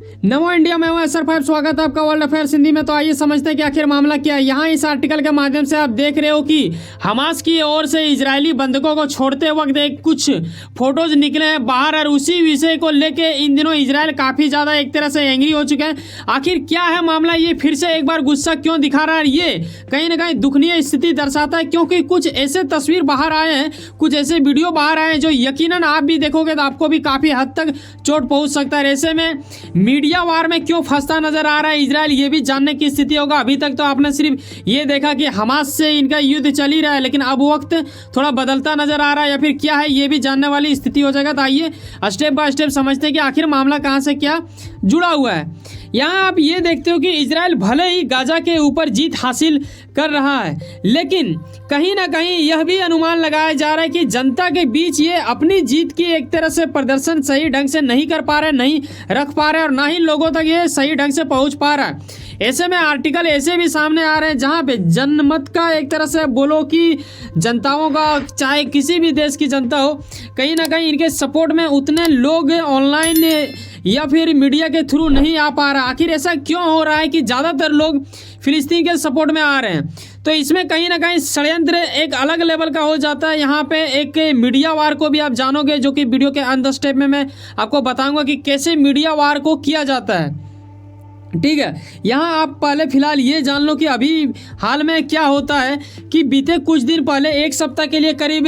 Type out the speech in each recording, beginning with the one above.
नमो India में हूं SR5 स्वागत है आपका वर्ल्ड अफेयर्स हिंदी में। तो आइए समझते हैं कि आखिर मामला क्या है। यहाँ इस आर्टिकल के माध्यम से आप देख रहे हो कि हमास की ओर से इजरायली बंधकों को छोड़ते वक्त एक कुछ फोटोज निकले हैं बाहर, और उसी विषय को लेके इन दिनों इजरायल काफ़ी ज़्यादा एक तरह से एंग्री हो चुके हैं। आखिर क्या है मामला, ये फिर से एक बार गुस्सा क्यों दिखा रहा है, ये कहीं ना कहीं दुखनीय स्थिति दर्शाता है, क्योंकि कुछ ऐसे तस्वीर बाहर आए हैं, कुछ ऐसे वीडियो बाहर आए हैं जो यकीनन आप भी देखोगे तो आपको भी काफ़ी हद तक चोट पहुँच सकता है। ऐसे में मीडिया वार में क्यों फंसता नजर आ रहा है इजरायल, ये भी जानने की स्थिति होगा। अभी तक तो आपने सिर्फ ये देखा कि हमास से इनका युद्ध चल ही रहा है, लेकिन अब वक्त थोड़ा बदलता नजर आ रहा है या फिर क्या है, ये भी जानने वाली स्थिति हो जाएगा। तो आइए स्टेप बाय स्टेप समझते हैं कि आखिर मामला कहां से क्या जुड़ा हुआ है। यहाँ आप ये देखते हो कि इजरायल भले ही गाजा के ऊपर जीत हासिल कर रहा है, लेकिन कहीं ना कहीं यह भी अनुमान लगाया जा रहा है कि जनता के बीच ये अपनी जीत की एक तरह से प्रदर्शन सही ढंग से नहीं कर पा रहे, नहीं रख पा रहे, और ना ही लोगों तक ये सही ढंग से पहुंच पा रहा है। ऐसे में आर्टिकल ऐसे भी सामने आ रहे हैं जहां पे जनमत का एक तरह से बोलो कि जनताओं का, चाहे किसी भी देश की जनता हो, कहीं ना कहीं इनके सपोर्ट में उतने लोग ऑनलाइन या फिर मीडिया के थ्रू नहीं आ पा रहा। आखिर ऐसा क्यों हो रहा है कि ज़्यादातर लोग फिलिस्तीन के सपोर्ट में आ रहे हैं? तो इसमें कहीं ना कहीं षड्यंत्र एक अलग लेवल का हो जाता है। यहाँ पे एक मीडिया वार को भी आप जानोगे, जो कि वीडियो के अंत स्टेप में मैं आपको बताऊंगा कि कैसे मीडिया वार को किया जाता है। ठीक है, यहाँ आप पहले फिलहाल ये जान लो कि अभी हाल में क्या होता है कि बीते कुछ दिन पहले एक सप्ताह के लिए करीब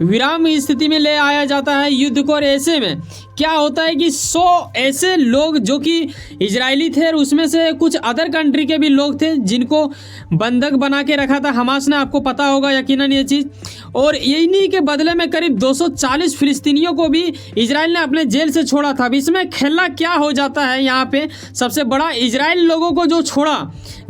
विराम स्थिति में ले आया जाता है युद्ध को। और ऐसे में क्या होता है कि 100 ऐसे लोग जो कि इजरायली थे और उसमें से कुछ अदर कंट्री के भी लोग थे जिनको बंधक बना के रखा था हमास ने, आपको पता होगा यकीनन ये चीज़। और इन्हीं के बदले में करीब 240 फिलिस्तीनियों को भी इजराइल ने अपने जेल से छोड़ा था। अब इसमें खेला क्या हो जाता है, यहाँ पे सबसे बड़ा इजराइल लोगों को जो छोड़ा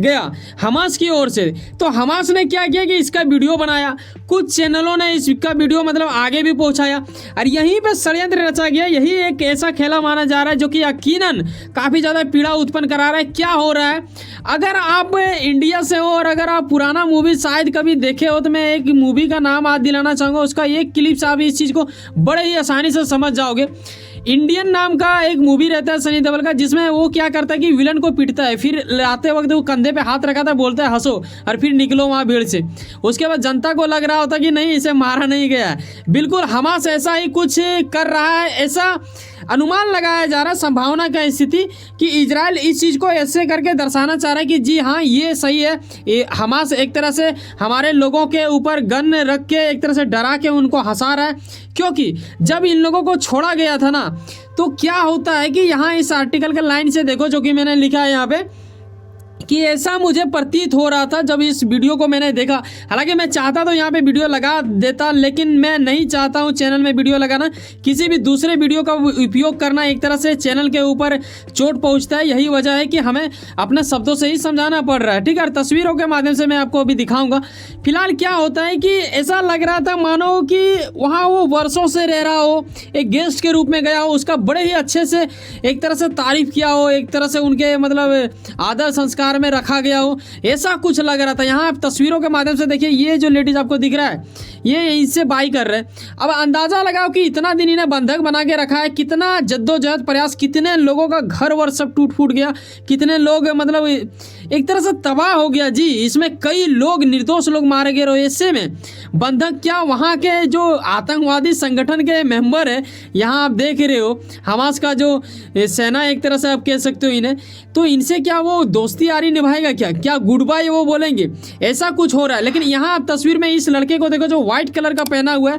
गया हमास की ओर से, तो हमास ने क्या किया कि इसका वीडियो बनाया, कुछ चैनलों ने इसका वीडियो मतलब आगे भी पहुंचाया, और यहीं पे षड्यंत्र रचा गया। यही एक ऐसा खेला माना जा रहा है जो कि यकीनन काफ़ी ज़्यादा पीड़ा उत्पन्न करा रहा है। क्या हो रहा है, अगर आप इंडिया से हो और अगर आप पुराना मूवी शायद कभी देखे हो, तो मैं एक मूवी का नाम आज दिलाना चाहूँगा, उसका एक क्लिप से आप इस चीज़ को बड़े ही आसानी से समझ जाओगे। इंडियन नाम का एक मूवी रहता है सनी देओल का, जिसमें वो क्या करता है कि विलन को पीटता है, फिर आते वक्त वो कंधे पे हाथ रखा था, बोलता है हंसो और फिर निकलो वहाँ भीड़ से। उसके बाद जनता को लग रहा होता कि नहीं, इसे मारा नहीं गया। बिल्कुल हमास ऐसा ही कुछ कर रहा है, ऐसा अनुमान लगाया जा रहा है, संभावना का स्थिति कि इजराइल इस चीज़ को ऐसे करके दर्शाना चाह रहा है कि जी हाँ ये सही है, ये हमास एक तरह से हमारे लोगों के ऊपर गन रख के एक तरह से डरा के उनको हंसा रहा है। क्योंकि जब इन लोगों को छोड़ा गया था ना, तो क्या होता है कि यहाँ इस आर्टिकल के लाइन से देखो जो कि मैंने लिखा है यहाँ पे, कि ऐसा मुझे प्रतीत हो रहा था जब इस वीडियो को मैंने देखा। हालांकि मैं चाहता तो यहाँ पे वीडियो लगा देता, लेकिन मैं नहीं चाहता हूँ चैनल में वीडियो लगाना, किसी भी दूसरे वीडियो का उपयोग करना एक तरह से चैनल के ऊपर चोट पहुँचता है। यही वजह है कि हमें अपने शब्दों से ही समझाना पड़ रहा है। ठीक है, तस्वीरों के माध्यम से मैं आपको अभी दिखाऊंगा। फिलहाल क्या होता है कि ऐसा लग रहा था मानो कि वहाँ वो वर्षों से रह रहा हो, एक गेस्ट के रूप में गया हो, उसका बड़े ही अच्छे से एक तरह से तारीफ किया हो, एक तरह से उनके मतलब आदर संस्कार में रखा गया हो, ऐसा कुछ लग रहा था। यहाँ आप तस्वीरों के माध्यम से देखिए, ये जो लेडीज आपको दिख रहा है ये इससे बाई कर रहे हैं। अब अंदाजा लगाओ कि इतना दिन इन्हें बंधक बना के रखा है, कितना जद्दोजहद प्रयास, कितने लोगों का घर वर सब टूट फूट गया, कितने लोग मतलब एक तरह से तबाह हो गया जी। इसमें कई लोग, निर्दोष लोग मारे गए। ऐसे में बंधक क्या, वहाँ के जो आतंकवादी संगठन के मेंबर है, यहाँ आप देख रहे हो हमास का जो सेना एक तरह से आप कह सकते हो इन्हें, तो इनसे क्या वो दोस्ती यारी निभाएगा, क्या गुड बाय वो बोलेंगे, ऐसा कुछ हो रहा है। लेकिन यहाँ आप तस्वीर में इस लड़के को देखो जो व्हाइट कलर का पहना हुआ है।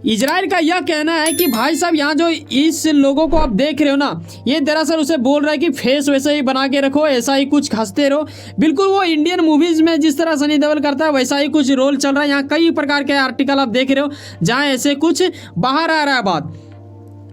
इजराइल का यह कहना है कि भाई साहब यहाँ जो इस लोगों को आप देख रहे हो ना, ये दरअसल उसे बोल रहा है कि फेस वैसे ही बना के रखो, ऐसा ही कुछ हंसते रहो। बिल्कुल वो इंडियन मूवीज़ में जिस तरह सनी देओल करता है वैसा ही कुछ रोल चल रहा है। यहाँ कई प्रकार के आर्टिकल आप देख रहे हो जहाँ ऐसे कुछ बाहर आ रहा है बात।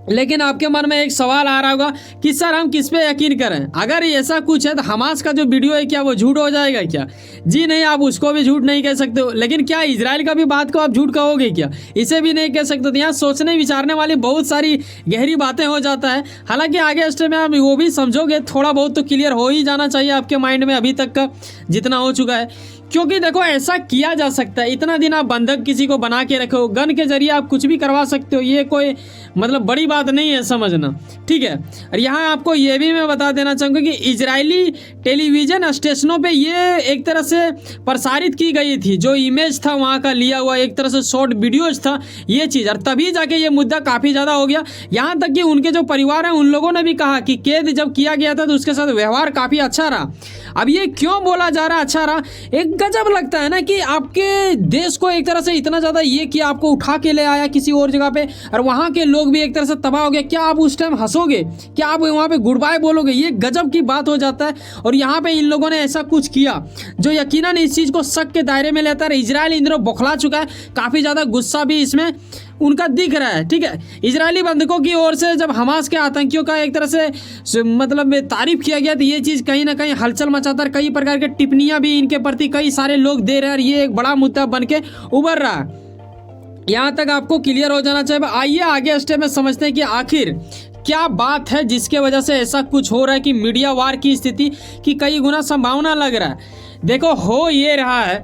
लेकिन आपके मन में एक सवाल आ रहा होगा कि सर हम किस पे यकीन करें, अगर ऐसा कुछ है तो हमास का जो वीडियो है क्या वो झूठ हो जाएगा क्या? जी नहीं, आप उसको भी झूठ नहीं कह सकते हो, लेकिन क्या इजराइल का भी बात को आप झूठ कहोगे क्या? इसे भी नहीं कह सकते। तो यहाँ सोचने विचारने वाली बहुत सारी गहरी बातें हो जाता है। हालांकि आगे स्टेप में आप वो भी समझोगे, थोड़ा बहुत तो क्लियर हो ही जाना चाहिए आपके माइंड में अभी तक का जितना हो चुका है। क्योंकि देखो ऐसा किया जा सकता है, इतना दिन आप बंधक किसी को बना के रखो, गन के जरिए आप कुछ भी करवा सकते हो, ये कोई मतलब बड़ी बात बात नहीं है, समझना, ठीक है। और यहाँ आपको ये भी मैं बता देना चाहूँगा कि इजरायली टेलीविज़न स्टेशनों पे ये एक तरह से प्रसारित की गई थी, जो इमेज था वहाँ का लिया हुआ, एक तरह से शॉर्ट वीडियोज था ये चीज़, और तभी जाके ये मुद्दा काफ़ी ज़्यादा हो गया। यहाँ तक कि उनके जो परिवार हैं उन लोगों ने भी कहा कि कैद जब किया गया था तो उसके साथ व्यवहार काफ़ी अच्छा रहा। अब ये क्यों बोला जा रहा अच्छा रहा, एक गजब लगता है ना कि आपके देश को एक तरह से इतना ज़्यादा ये कि आपको उठा के ले आया किसी और जगह पे, और वहाँ के लोग भी एक तरह से तबाह हो गए। क्या आप उस टाइम हंसोगे, क्या आप वहाँ पे गुड बाय बोलोगे? ये गजब की बात हो जाता है। और यहाँ पे इन लोगों ने ऐसा कुछ किया जो यकीनन इस चीज़ को शक के दायरे में लेता है। इजराइल इन दिनों बौखला चुका है, काफ़ी ज़्यादा गुस्सा भी इसमें उनका दिख रहा है, ठीक है। इजरायली बंधकों की ओर से जब हमास के आतंकियों का एक तरह से मतलब तारीफ किया गया तो ये चीज़ कहीं ना कहीं हलचल मचाता है। कई प्रकार के टिप्पणियाँ भी इनके प्रति कई सारे लोग दे रहे हैं और ये एक बड़ा मुद्दा बन के उभर रहा है। यहाँ तक आपको क्लियर हो जाना चाहिए। आइए आगे स्टेप में समझते हैं कि आखिर क्या बात है जिसके वजह से ऐसा कुछ हो रहा है कि मीडिया वार की स्थिति की कई गुना संभावना लग रहा है। देखो, हो ये रहा है,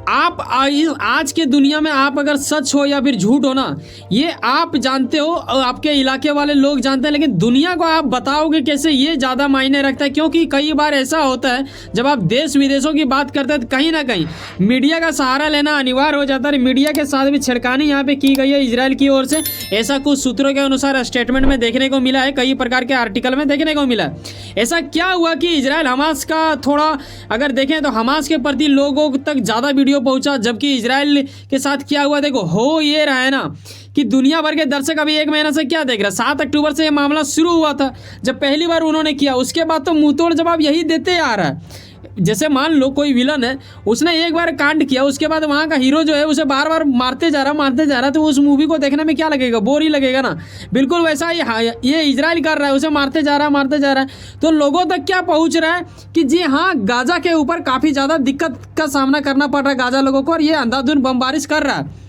आप आज के दुनिया में आप अगर सच हो या फिर झूठ हो ना, ये आप जानते हो और आपके इलाके वाले लोग जानते हैं, लेकिन दुनिया को आप बताओगे कैसे, ये ज़्यादा मायने रखता है। क्योंकि कई बार ऐसा होता है जब आप देश विदेशों की बात करते हैं तो कहीं ना कहीं मीडिया का सहारा लेना अनिवार्य हो जाता है। मीडिया के साथ भी छेड़खानी यहाँ पे की गई है इजराइल की ओर से, ऐसा कुछ सूत्रों के अनुसार स्टेटमेंट में देखने को मिला है, कई प्रकार के आर्टिकल में देखने को मिला है। ऐसा क्या हुआ कि इजराइल हमास का थोड़ा अगर देखें तो हमास के प्रति लोगों तक ज़्यादा वीडियो पहुंचा, जबकि इजराइल के साथ क्या हुआ, देखो हो ये रहा है ना कि दुनिया भर के दर्शक अभी एक महीना से क्या देख रहे हैं। 7 अक्टूबर से ये मामला शुरू हुआ था जब पहली बार उन्होंने किया, उसके बाद तो मुंहतोड़ जवाब यही देते आ रहा है। जैसे मान लो कोई विलन है, उसने एक बार कांड किया, उसके बाद वहाँ का हीरो जो है उसे बार बार मारते जा रहा, तो उस मूवी को देखने में क्या लगेगा, बोर ही लगेगा ना। बिल्कुल वैसा ही ये इजराइल कर रहा है, उसे मारते जा रहा है। तो लोगों तक क्या पहुँच रहा है कि जी हाँ, गाजा के ऊपर काफ़ी ज़्यादा दिक्कत का सामना करना पड़ रहा है गाजा लोगों को, और ये अंधाधुंध बमबारिश कर रहा है।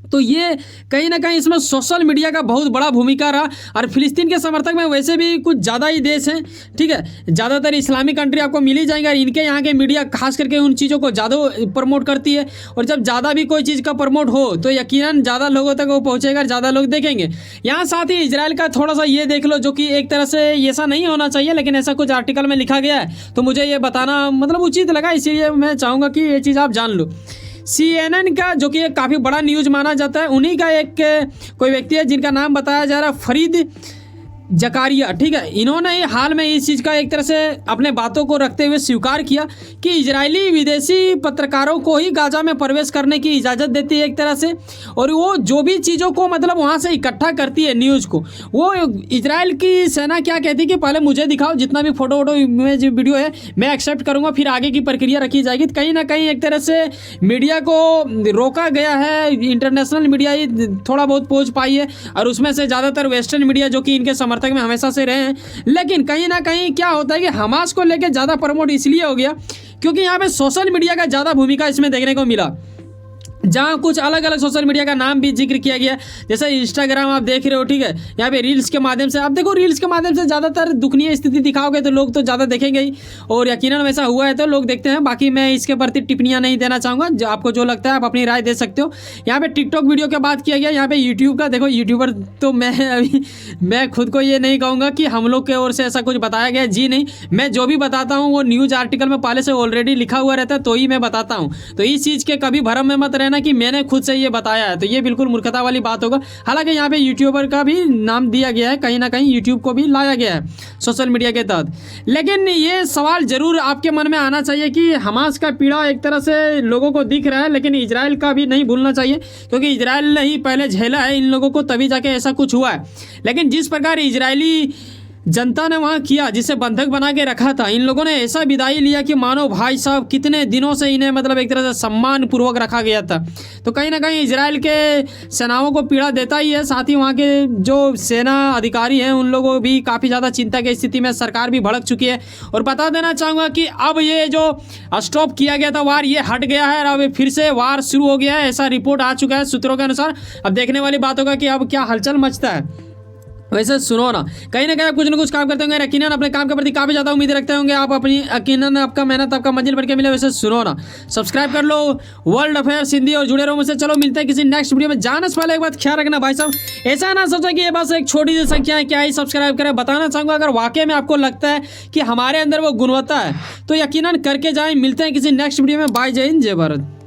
तो ये कहीं ना कहीं इसमें सोशल मीडिया का बहुत बड़ा भूमिका रहा। और फिलिस्तीन के समर्थक में वैसे भी कुछ ज़्यादा ही देश हैं, ठीक है, ज़्यादातर इस्लामिक कंट्री आपको मिल ही जाएंगे, और इनके यहाँ के मीडिया खास करके उन चीज़ों को ज़्यादा प्रमोट करती है। और जब ज़्यादा भी कोई चीज़ का प्रमोट हो तो यकीनन ज़्यादा लोगों तक वो पहुँचेगा, ज़्यादा लोग देखेंगे। यहाँ साथ ही इजराइल का थोड़ा सा ये देख लो, जो कि एक तरह से ऐसा नहीं होना चाहिए, लेकिन ऐसा कुछ आर्टिकल में लिखा गया है तो मुझे ये बताना मतलब उचित लगा, इसीलिए मैं चाहूँगा कि ये चीज़ आप जान लो। CNN का, जो कि एक काफ़ी बड़ा न्यूज़ माना जाता है, उन्हीं का एक कोई व्यक्ति है जिनका नाम बताया जा रहा है फरीद जकारिया, ठीक है। इन्होंने हाल में इस चीज़ का एक तरह से अपने बातों को रखते हुए स्वीकार किया कि इजरायली विदेशी पत्रकारों को ही गाजा में प्रवेश करने की इजाज़त देती है एक तरह से, और वो जो भी चीज़ों को मतलब वहाँ से इकट्ठा करती है न्यूज़ को, वो इजराइल की सेना क्या कहती है कि पहले मुझे दिखाओ, जितना भी फोटो इमेज वीडियो है मैं एक्सेप्ट करूँगा, फिर आगे की प्रक्रिया रखी जाएगी। तो कहीं ना कहीं एक तरह से मीडिया को रोका गया है, इंटरनेशनल मीडिया ही थोड़ा बहुत पहुँच पाई है, और उसमें से ज़्यादातर वेस्टर्न मीडिया जो कि इनके समर्थक में हमेशा से रहे हैं। लेकिन कहीं ना कहीं क्या होता है कि हमास को लेकर ज़्यादा प्रमोट इसलिए हो गया क्योंकि यहाँ पे सोशल मीडिया का ज़्यादा भूमिका इसमें देखने को मिला, जहाँ कुछ अलग अलग सोशल मीडिया का नाम भी जिक्र किया गया, जैसे इंस्टाग्राम आप देख रहे हो, ठीक है। यहाँ पे रील्स के माध्यम से आप देखो, रील्स के माध्यम से ज़्यादातर दुखनीय स्थिति दिखाओगे तो लोग तो ज़्यादा देखेंगे ही, और यकीनन वैसा हुआ है तो लोग देखते हैं। बाकी मैं इसके प्रति टिप्पणियाँ नहीं देना चाहूँगा, जो आपको जो लगता है आप अपनी राय दे सकते हो। यहाँ पे टिकटॉक वीडियो की बात किया गया, यहाँ पे यूट्यूब का देखो, यूट्यूबर तो मैं खुद को ये नहीं कहूँगा कि हम लोग की ओर से ऐसा कुछ बताया गया, जी नहीं। मैं जो भी बताता हूँ वो न्यूज़ आर्टिकल में पहले से ऑलरेडी लिखा हुआ रहता है तो ही मैं बताता हूँ। तो इस चीज़ के कभी भ्रम में मत रहना कि मैंने खुद से ये बताया है, तो ये बिल्कुल मूर्खता वाली बात होगा। हालांकि यहाँ पे यूट्यूबर का भी नाम दिया गया है, कहीं ना कहीं यूट्यूब को भी लाया गया है सोशल मीडिया के तहत। लेकिन ये सवाल जरूर आपके मन में आना चाहिए कि हमास का पीड़ा एक तरह से लोगों को दिख रहा है, लेकिन इजराइल का भी नहीं भूलना चाहिए, क्योंकि इजराइल ने ही पहले झेला है इन लोगों को, तभी जाके ऐसा कुछ हुआ है। लेकिन जिस प्रकार इजरायली जनता ने वहाँ किया, जिसे बंधक बना के रखा था, इन लोगों ने ऐसा विदाई लिया कि मानो भाई साहब कितने दिनों से इन्हें मतलब एक तरह से सम्मान पूर्वक रखा गया था। तो कहीं ना कहीं इजराइल के सेनाओं को पीड़ा देता ही है, साथ ही वहाँ के जो सेना अधिकारी हैं उन लोगों भी काफ़ी ज़्यादा चिंता की स्थिति में, सरकार भी भड़क चुकी है। और बता देना चाहूँगा कि अब ये जो स्टॉप किया गया था वार, ये हट गया है और अब फिर से वार शुरू हो गया है, ऐसा रिपोर्ट आ चुका है सूत्रों के अनुसार। अब देखने वाली बात होगा कि अब क्या हलचल मचता है। वैसे सुनो ना कहीं आप कुछ ना कुछ काम करते होंगे, यकीनन अपने काम के प्रति काफ़ी ज़्यादा उम्मीद रखते होंगे आप अपनी, यकीनन आपका मेहनत आपका मंजिल बन के मिले। वैसे सुनो ना सब्सक्राइब कर लो वर्ल्ड अफेयर्स हिंदी और जुड़े रहो मुझसे। चलो मिलते हैं किसी नेक्स्ट वीडियो में। जाने से पहले एक बात ख्याल रखना भाई साहब, ऐसा ना सोचा कि ये बस एक छोटी सी संख्या है क्या ही सब्सक्राइब करें। बताना चाहूँगा अगर वाकई में आपको लगता है कि हमारे अंदर वो गुणवत्ता है तो यकीनन करके जाएँ। मिलते हैं किसी नेक्स्ट वीडियो में। बाय, जय हिंद, जय भारत।